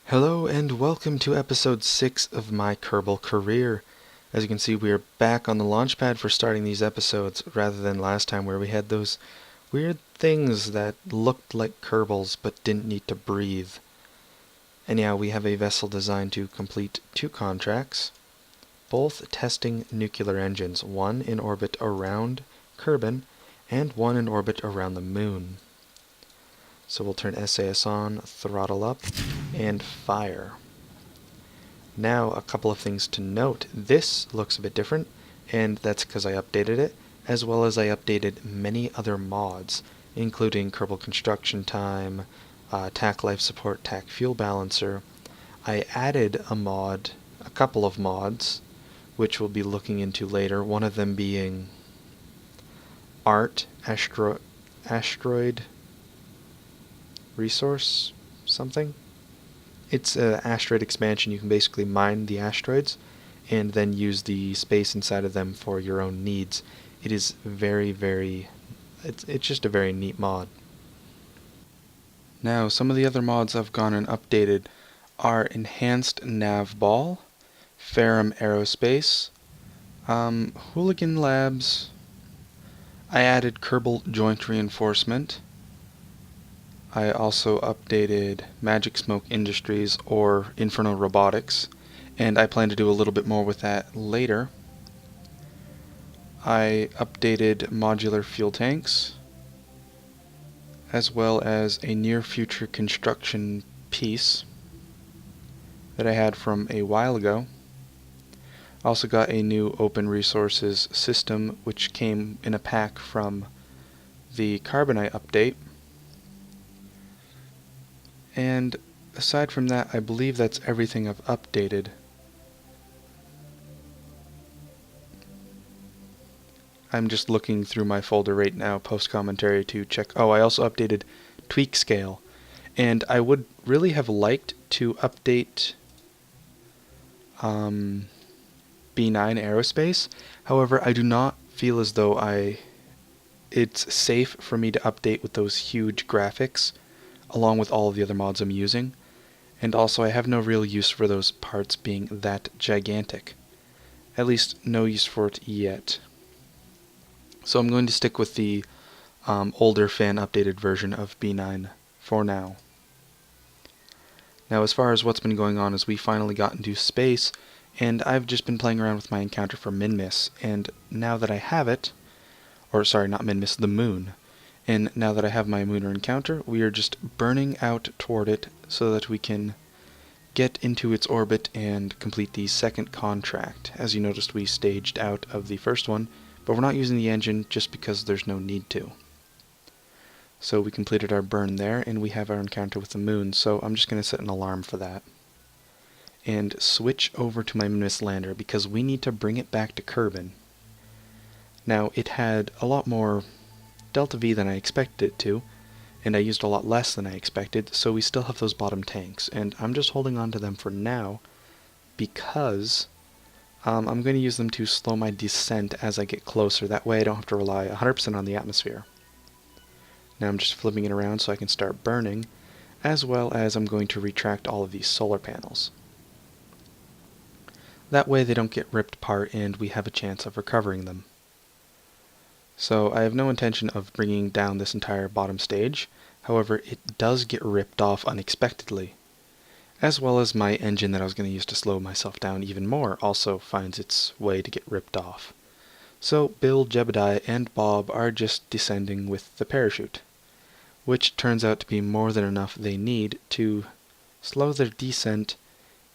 Hello and welcome to episode 6 of my Kerbal Career. As you can see, we are back on the launch pad for starting these episodes, rather than last time where we had those weird things that looked like Kerbals but didn't need to breathe. Anyhow, we have a vessel designed to complete 2 contracts, both testing nuclear engines, one in orbit around Kerbin and one in orbit around the moon. So we'll turn SAS on, throttle up, and fire. Now, a couple of things to note. This looks a bit different, and that's because I updated it, as well as I updated many other mods, including Kerbal Construction Time, TAC Life Support, TAC Fuel Balancer. I added a couple of mods, which we'll be looking into later, one of them being Asteroid Resource something. It's an asteroid expansion. You can basically mine the asteroids and then use the space inside of them for your own needs. It is it's just a very neat mod. Now, some of the other mods I've gone and updated are Enhanced Nav Ball, Ferrum Aerospace, Hooligan Labs. I added Kerbal Joint Reinforcement. I also updated Magic Smoke Industries, or Inferno Robotics, and I plan to do a little bit more with that later. I updated Modular Fuel Tanks, as well as a near-future construction piece that I had from a while ago. I also got a new Open Resources system, which came in a pack from the Carbonite update. And aside from that, I believe that's everything I've updated. I'm just looking through my folder right now, post-commentary, to check. Oh, I also updated Tweak Scale. And I would really have liked to update B9 Aerospace. However, I do not feel as though it's safe for me to update with those huge graphics along with all of the other mods I'm using, and also I have no real use for those parts being that gigantic. At least no use for it yet. So I'm going to stick with the older fan updated version of B9 for now. Now, as far as what's been going on is we finally got into space, and I've just been playing around with my encounter for Minmus, and now that I have it, or sorry, not Minmus, the moon. And now that I have my lunar encounter, we are just burning out toward it so that we can get into its orbit and complete the second contract. As you noticed, we staged out of the first one, but we're not using the engine just because there's no need to. So we completed our burn there, and we have our encounter with the moon, so I'm just going to set an alarm for that. And switch over to my Minmus lander, because we need to bring it back to Kerbin. Now, it had a lot more Delta V than I expected it to, and I used a lot less than I expected, so we still have those bottom tanks, and I'm just holding on to them for now because I'm going to use them to slow my descent as I get closer. That way I don't have to rely 100% on the atmosphere. Now I'm just flipping it around so I can start burning, as well as I'm going to retract all of these solar panels. That way they don't get ripped apart and we have a chance of recovering them. So I have no intention of bringing down this entire bottom stage, however it does get ripped off unexpectedly, as well as my engine that I was going to use to slow myself down even more also finds its way to get ripped off. So Bill, Jebediah, and Bob are just descending with the parachute, which turns out to be more than enough they need to slow their descent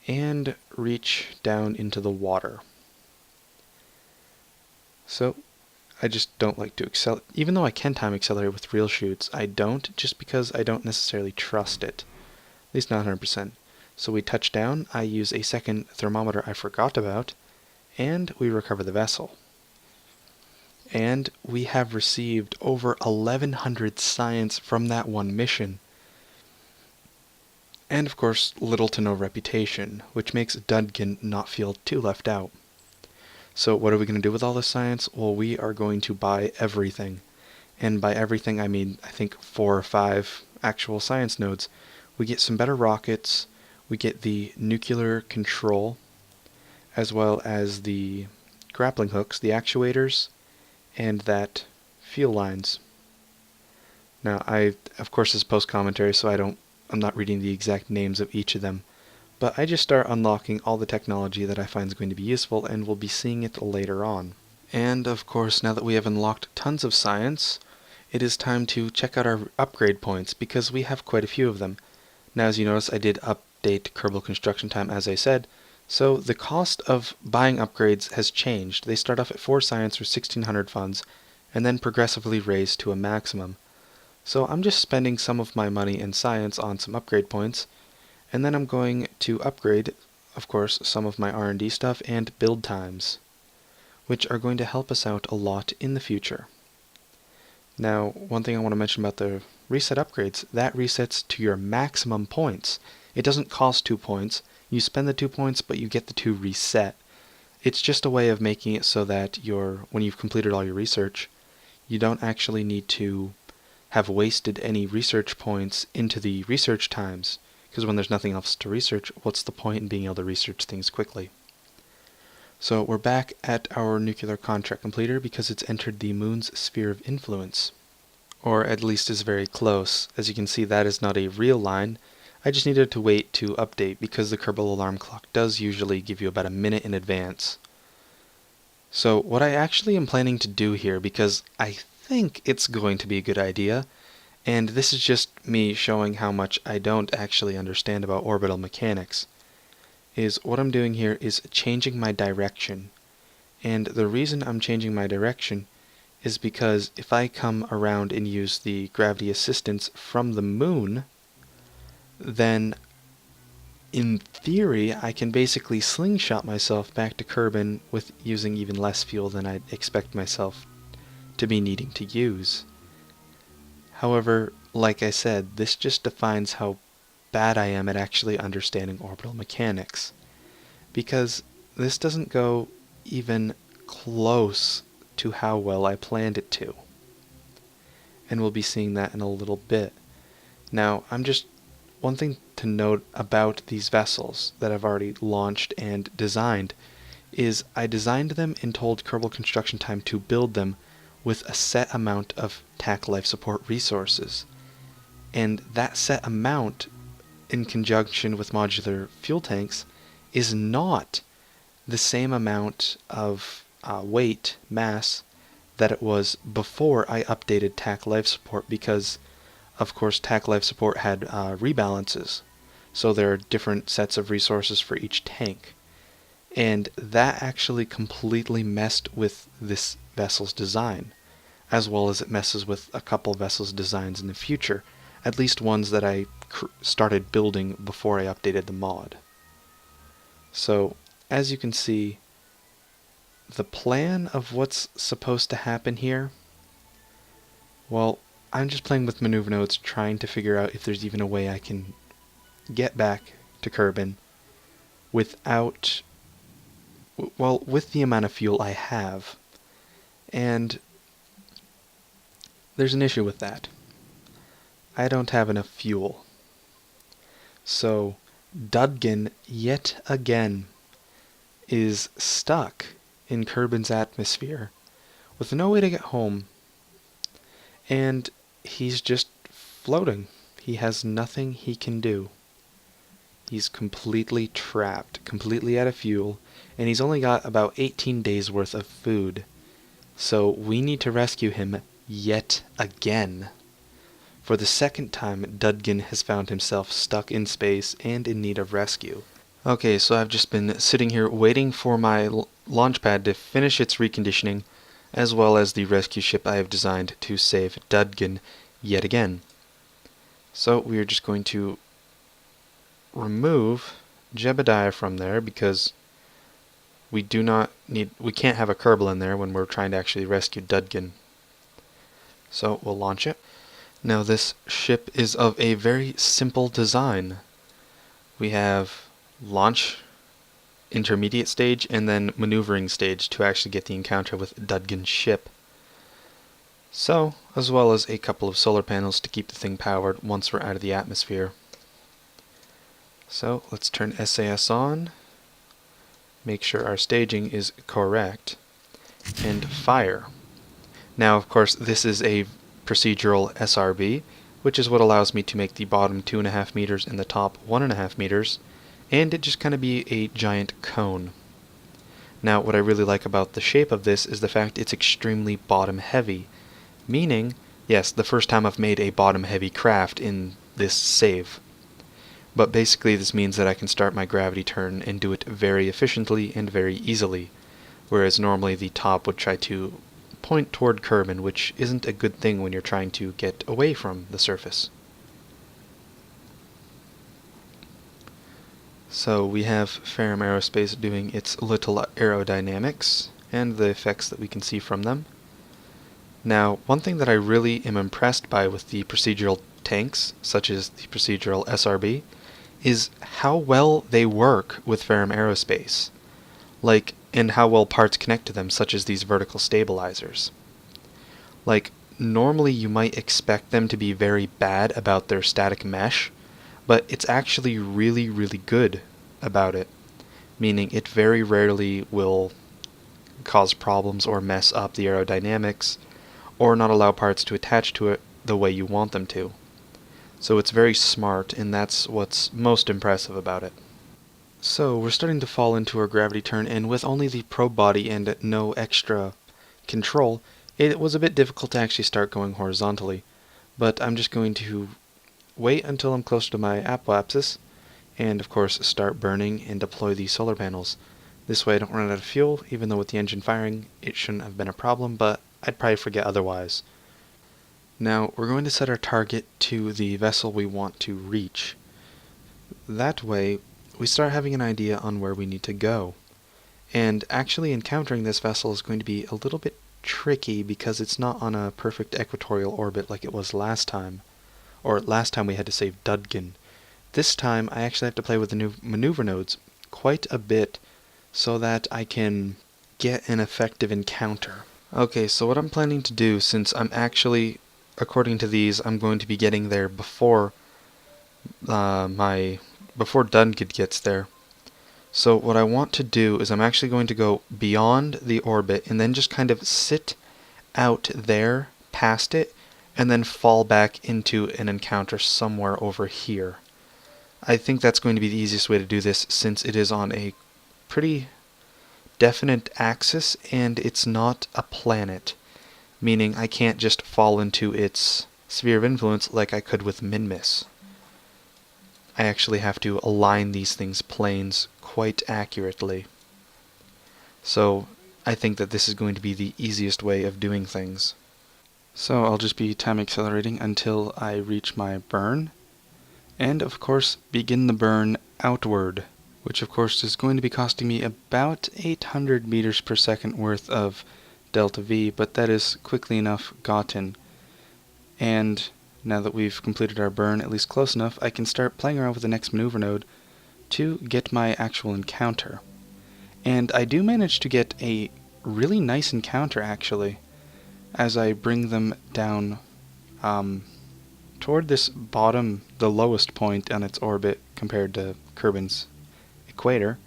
and reach down into the water. So I just don't like to accelerate. Even though I can time accelerate with real chutes, I don't, just because I don't necessarily trust it. At least not 100%. So we touch down, I use a second thermometer I forgot about, and we recover the vessel. And we have received over 1,100 science from that one mission. And of course, little to no reputation, which makes Dudgan not feel too left out. So what are we going to do with all this science? Well, we are going to buy everything. And by everything, I mean, I think 4 or 5 actual science nodes. We get some better rockets, we get the nuclear control, as well as the grappling hooks, the actuators, and that fuel lines. Now, of course, this is post-commentary, so I'm not reading the exact names of each of them, but I just start unlocking all the technology that I find is going to be useful, and we'll be seeing it later on. And, of course, now that we have unlocked tons of science, it is time to check out our upgrade points, because we have quite a few of them. Now, as you notice, I did update Kerbal construction time, as I said, so the cost of buying upgrades has changed. They start off at 4 science for 1600 funds, and then progressively raised to a maximum. So I'm just spending some of my money in science on some upgrade points, and then I'm going to upgrade, of course, some of my R&D stuff and build times, which are going to help us out a lot in the future. Now, one thing I want to mention about the reset upgrades, that resets to your maximum points. It doesn't cost 2 points. You spend the 2 points, but you get the 2 reset. It's just a way of making it so that when you've completed all your research, you don't actually need to have wasted any research points into the research times, because when there's nothing else to research, what's the point in being able to research things quickly? So we're back at our nuclear contract completer because it's entered the moon's sphere of influence, or at least is very close. As you can see, that is not a real line. I just needed to wait to update because the Kerbal alarm clock does usually give you about a minute in advance. So what I actually am planning to do here, because I think it's going to be a good idea, and this is just me showing how much I don't actually understand about orbital mechanics, is what I'm doing here is changing my direction. And the reason I'm changing my direction is because if I come around and use the gravity assistance from the moon, then in theory I can basically slingshot myself back to Kerbin with using even less fuel than I'd expect myself to be needing to use. However, like I said, this just defines how bad I am at actually understanding orbital mechanics, because this doesn't go even close to how well I planned it to. And we'll be seeing that in a little bit. Now, one thing to note about these vessels that I've already launched and designed is I designed them and told Kerbal Construction Time to build them with a set amount of TAC life support resources. And that set amount, in conjunction with modular fuel tanks, is not the same amount of weight, mass, that it was before I updated TAC life support, because of course TAC life support had rebalances. So there are different sets of resources for each tank. And that actually completely messed with this vessel's design, as well as it messes with a couple vessels' designs in the future, at least ones that I started building before I updated the mod. So, as you can see, the plan of what's supposed to happen here, well, I'm just playing with maneuver nodes, trying to figure out if there's even a way I can get back to Kerbin without, well, with the amount of fuel I have. And there's an issue with that. I don't have enough fuel. So Dudgan, yet again, is stuck in Kerbin's atmosphere with no way to get home, and he's just floating. He has nothing he can do. He's completely trapped, completely out of fuel, and he's only got about 18 days worth of food. So we need to rescue him yet again. For the second time, Dudgan has found himself stuck in space and in need of rescue. Okay, so I've just been sitting here waiting for my launch pad to finish its reconditioning, as well as the rescue ship I have designed to save Dudgan yet again. So we are just going to remove Jebediah from there, because we can't have a Kerbal in there when we're trying to actually rescue Dudgan. So we'll launch it. Now this ship is of a very simple design. We have launch, intermediate stage, and then maneuvering stage to actually get the encounter with Dudgan's ship. So, as well as a couple of solar panels to keep the thing powered once we're out of the atmosphere. So let's turn SAS on, make sure our staging is correct, and fire. Now, of course, this is a procedural SRB, which is what allows me to make the bottom 2.5 meters and the top 1.5 meters, and it just kind of be a giant cone. Now, what I really like about the shape of this is the fact it's extremely bottom heavy, meaning, yes, the first time I've made a bottom heavy craft in this save. But basically this means that I can start my gravity turn and do it very efficiently and very easily, whereas normally the top would try to point toward Kerbal, which isn't a good thing when you're trying to get away from the surface. So we have Ferrum Aerospace doing its little aerodynamics and the effects that we can see from them. Now, one thing that I really am impressed by with the procedural tanks, such as the procedural SRB, is how well they work with Ferrum Aerospace, and how well parts connect to them, such as these vertical stabilizers. Normally you might expect them to be very bad about their static mesh, but it's actually really, really good about it, meaning it very rarely will cause problems or mess up the aerodynamics, or not allow parts to attach to it the way you want them to. So it's very smart, and that's what's most impressive about it. So we're starting to fall into our gravity turn, and with only the probe body and no extra control, it was a bit difficult to actually start going horizontally. But I'm just going to wait until I'm close to my apoapsis, and of course start burning and deploy the solar panels. This way I don't run out of fuel, even though with the engine firing it shouldn't have been a problem, but I'd probably forget otherwise. Now we're going to set our target to the vessel we want to reach. That way we start having an idea on where we need to go. And actually encountering this vessel is going to be a little bit tricky because it's not on a perfect equatorial orbit like it was last time. Or last time we had to save Dudgan. This time I actually have to play with the new maneuver nodes quite a bit so that I can get an effective encounter. Okay, so what I'm planning to do, since I'm actually, according to these, I'm going to be getting there before before Dudgan gets there. So what I want to do is I'm actually going to go beyond the orbit and then just kind of sit out there past it and then fall back into an encounter somewhere over here. I think that's going to be the easiest way to do this since it is on a pretty definite axis and it's not a planet, meaning I can't just fall into its sphere of influence like I could with Minmus. I actually have to align these things' planes quite accurately. So I think that this is going to be the easiest way of doing things. So I'll just be time accelerating until I reach my burn, and of course begin the burn outward, which of course is going to be costing me about 800 meters per second worth of delta V, but that is quickly enough gotten. And now that we've completed our burn, at least close enough, I can start playing around with the next maneuver node to get my actual encounter. And I do manage to get a really nice encounter actually, as I bring them down toward this bottom, the lowest point on its orbit compared to Kerbal's equator.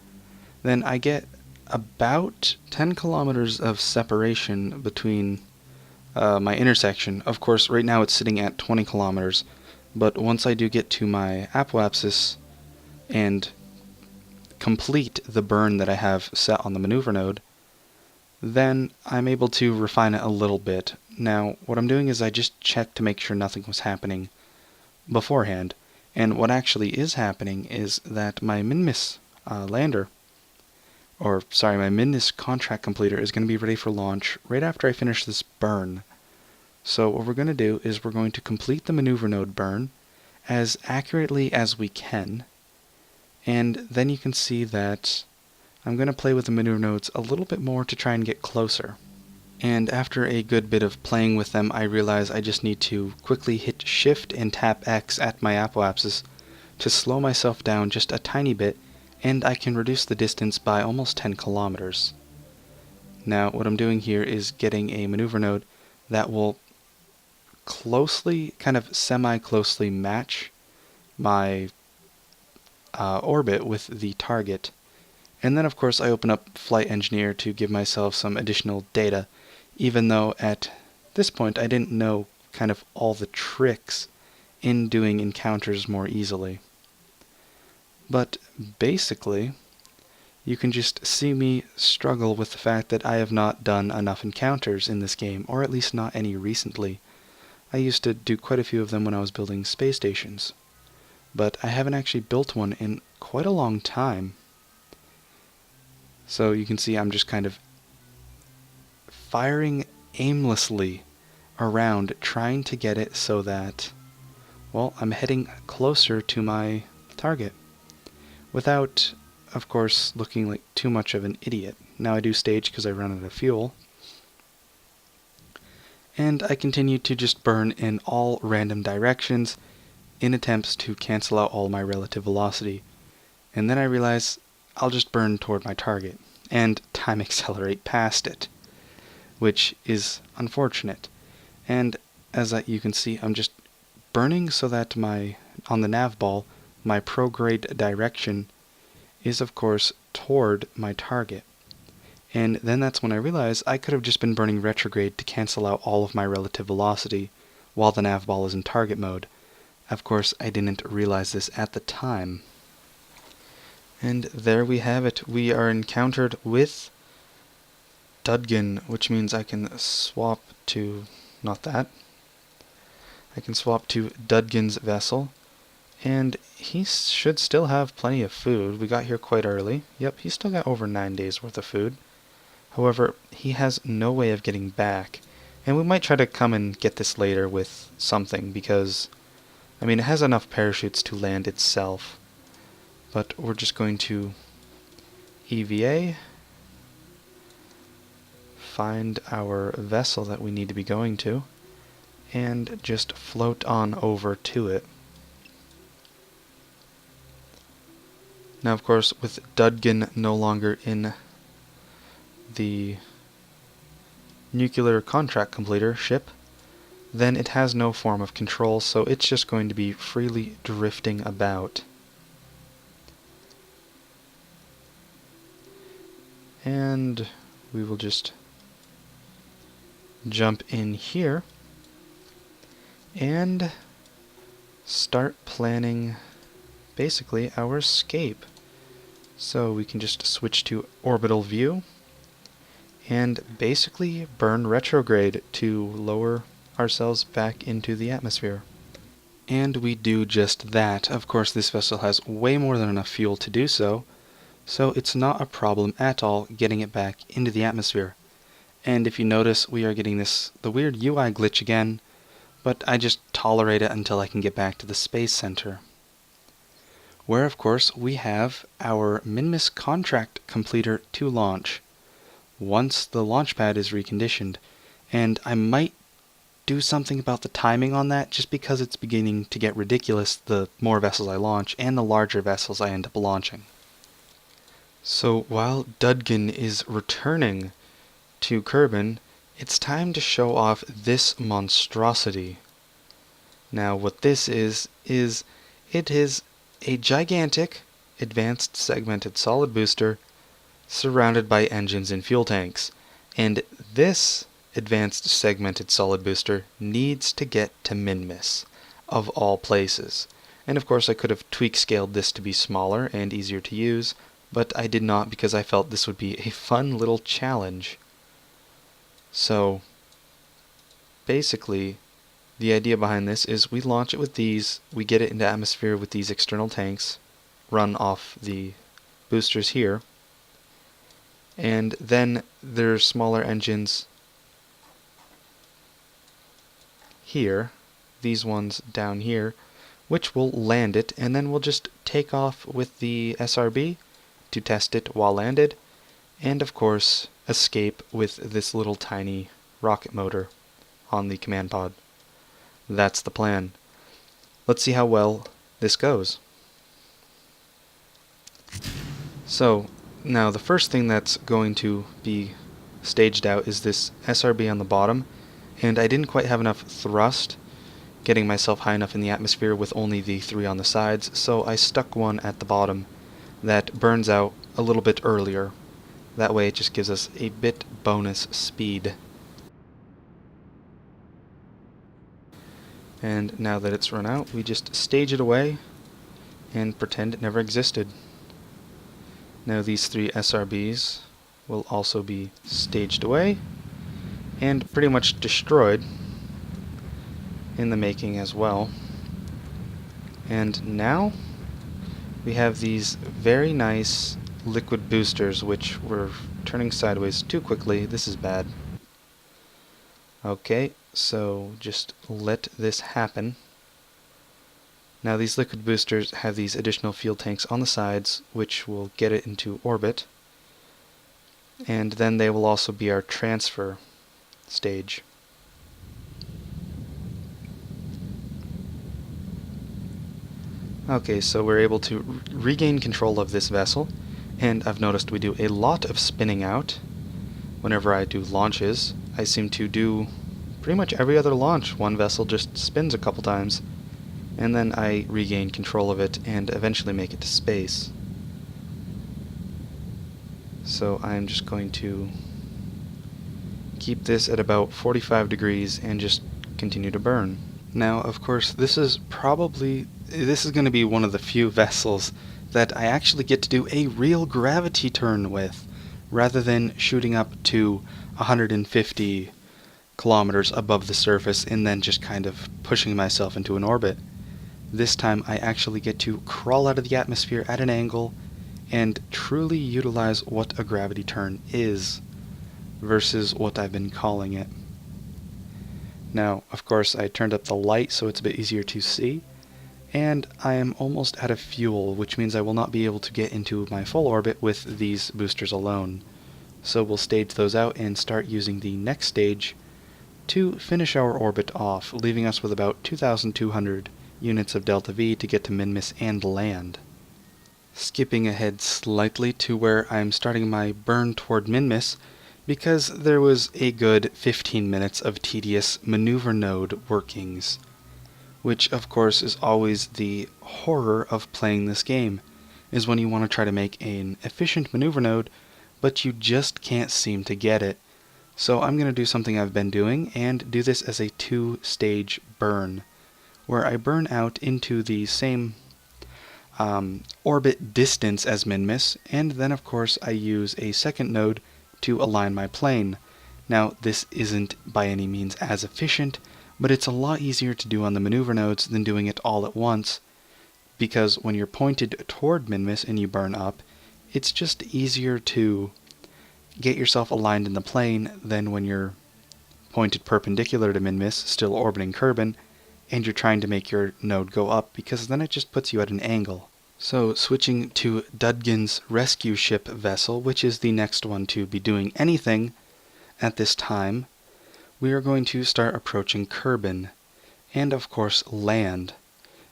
Then I get about 10 kilometers of separation between my intersection. Of course, right now it's sitting at 20 kilometers, but once I do get to my apoapsis and complete the burn that I have set on the maneuver node, then I'm able to refine it a little bit. Now, what I'm doing is I just checked to make sure nothing was happening beforehand, and what actually is happening is that my Minmus lander, my Minmus contract completer is going to be ready for launch right after I finish this burn. So what we're going to do is we're going to complete the maneuver node burn as accurately as we can, and then you can see that I'm going to play with the maneuver nodes a little bit more to try and get closer. And after a good bit of playing with them, I realize I just need to quickly hit Shift and tap X at my apoapsis to slow myself down just a tiny bit, and I can reduce the distance by almost 10 kilometers. Now what I'm doing here is getting a maneuver node that will closely, kind of semi-closely match my orbit with the target. And then of course I open up Flight Engineer to give myself some additional data, even though at this point I didn't know kind of all the tricks in doing encounters more easily. But basically, you can just see me struggle with the fact that I have not done enough encounters in this game, or at least not any recently. I used to do quite a few of them when I was building space stations, but I haven't actually built one in quite a long time. So you can see I'm just kind of firing aimlessly around, trying to get it so that, well, I'm heading closer to my target, without, of course, looking like too much of an idiot. Now I do stage because I run out of fuel, and I continue to just burn in all random directions in attempts to cancel out all my relative velocity. And then I realize I'll just burn toward my target and time accelerate past it, which is unfortunate. And as you can see, I'm just burning so that on the nav ball, my prograde direction is of course toward my target. And then that's when I realize I could have just been burning retrograde to cancel out all of my relative velocity while the nav ball is in target mode. Of course, I didn't realize this at the time. And there we have it. We are encountered with Dudgan, which means I can swap to, not that, I can swap to Dudgan's vessel, and he should still have plenty of food. We got here quite early. Yep, he's still got over 9 days worth of food. However, he has no way of getting back, and we might try to come and get this later with something, because, I mean, it has enough parachutes to land itself. But we're just going to EVA, find our vessel that we need to be going to, and just float on over to it. Now, of course, with Dudgan no longer in the nuclear contract completer ship, then it has no form of control, so it's just going to be freely drifting about. And we will just jump in here and start planning basically our escape. So we can just switch to orbital view and basically burn retrograde to lower ourselves back into the atmosphere. And we do just that. Of course, this vessel has way more than enough fuel to do so, so it's not a problem at all getting it back into the atmosphere. And if you notice, we are getting the weird UI glitch again, but I just tolerate it until I can get back to the Space Center, where of course we have our Minmus contract completer to launch once the launch pad is reconditioned. And I might do something about the timing on that, just because it's beginning to get ridiculous the more vessels I launch and the larger vessels I end up launching. So while Dudgan is returning to Kerbal, it's time to show off this monstrosity. Now what this is it is a gigantic advanced segmented solid booster surrounded by engines and fuel tanks. And this advanced segmented solid booster needs to get to Minmus, of all places. And of course I could have tweak scaled this to be smaller and easier to use, but I did not because I felt this would be a fun little challenge. So basically, the idea behind this is we launch it with these, we get it into atmosphere with these external tanks, run off the boosters here, and then there's smaller engines here, these ones down here, which will land it, and then we'll just take off with the SRB to test it while landed, and of course escape with this little tiny rocket motor on the command pod. That's the plan. Let's see how well this goes. So now the first thing that's going to be staged out is this SRB on the bottom, and I didn't quite have enough thrust getting myself high enough in the atmosphere with only the 3 on the sides, so I stuck one at the bottom that burns out a little bit earlier. That way it just gives us a bit bonus speed. And now that it's run out, we just stage it away and pretend it never existed. Now these 3 SRBs will also be staged away and pretty much destroyed in the making as well. And now we have these very nice liquid boosters, which we're turning sideways too quickly. This is bad. Okay, so just let this happen. Now these liquid boosters have these additional fuel tanks on the sides, which will get it into orbit. And then they will also be our transfer stage. Okay, so we're able to regain control of this vessel, and I've noticed we do a lot of spinning out. Whenever I do launches, I seem to do pretty much every other launch. One vessel just spins a couple times, and then I regain control of it and eventually make it to space. So I'm just going to keep this at about 45 degrees and just continue to burn. Now, of course, this is going to be one of the few vessels that I actually get to do a real gravity turn with, rather than shooting up to 150 kilometers above the surface and then just kind of pushing myself into an orbit. This time I actually get to crawl out of the atmosphere at an angle and truly utilize what a gravity turn is, versus what I've been calling it. Now, of course, I turned up the light so it's a bit easier to see, and I am almost out of fuel, which means I will not be able to get into my full orbit with these boosters alone. So we'll stage those out and start using the next stage to finish our orbit off, leaving us with about 2,200 units of delta V to get to Minmus and land. Skipping ahead slightly to where I'm starting my burn toward Minmus, because there was a good 15 minutes of tedious maneuver node workings, which of course is always the horror of playing this game, is when you want to try to make an efficient maneuver node, but you just can't seem to get it. So I'm going to do something I've been doing, and do this as a 2-stage burn, where I burn out into the same orbit distance as Minmus, and then of course I use a second node to align my plane. Now this isn't by any means as efficient, but it's a lot easier to do on the maneuver nodes than doing it all at once, because when you're pointed toward Minmus and you burn up, it's just easier to get yourself aligned in the plane than when you're pointed perpendicular to Minmus, still orbiting Kerbal, and you're trying to make your node go up, because then it just puts you at an angle. So switching to Dudgan's rescue ship vessel, which is the next one to be doing anything at this time, we are going to start approaching Kerbal, and of course land.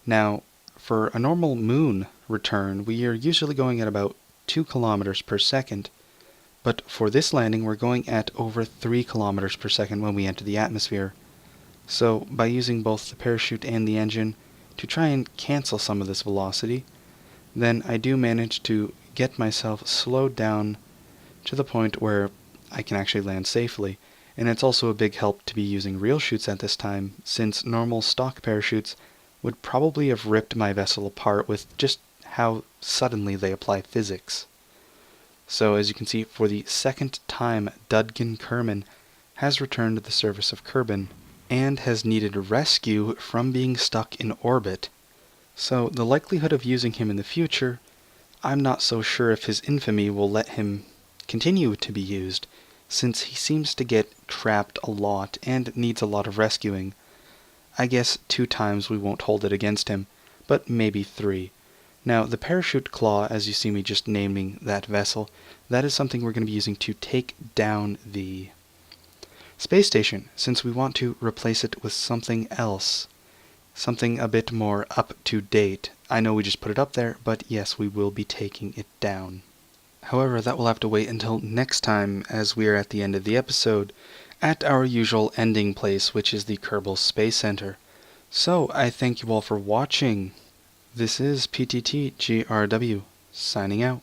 Now, for a normal moon return, we are usually going at about 2 kilometers per second, but for this landing we're going at over 3 kilometers per second when we enter the atmosphere. So by using both the parachute and the engine to try and cancel some of this velocity, then I do manage to get myself slowed down to the point where I can actually land safely. And it's also a big help to be using real chutes at this time, since normal stock parachutes would probably have ripped my vessel apart with just how suddenly they apply physics. So as you can see, for the second time, Dudgan Kerman has returned to the surface of Kerbal, and has needed rescue from being stuck in orbit. So the likelihood of using him in the future, I'm not so sure if his infamy will let him continue to be used, since he seems to get trapped a lot and needs a lot of rescuing. I guess 2 times we won't hold it against him, but maybe 3. Now the parachute claw, as you see me just naming that vessel, that is something we're going to be using to take down the space station, since we want to replace it with something else. Something a bit more up to date. I know we just put it up there, but yes, we will be taking it down. However, that will have to wait until next time, as we are at the end of the episode, at our usual ending place, which is the Kerbal Space Center. So, I thank you all for watching. This is PTTGRW, signing out.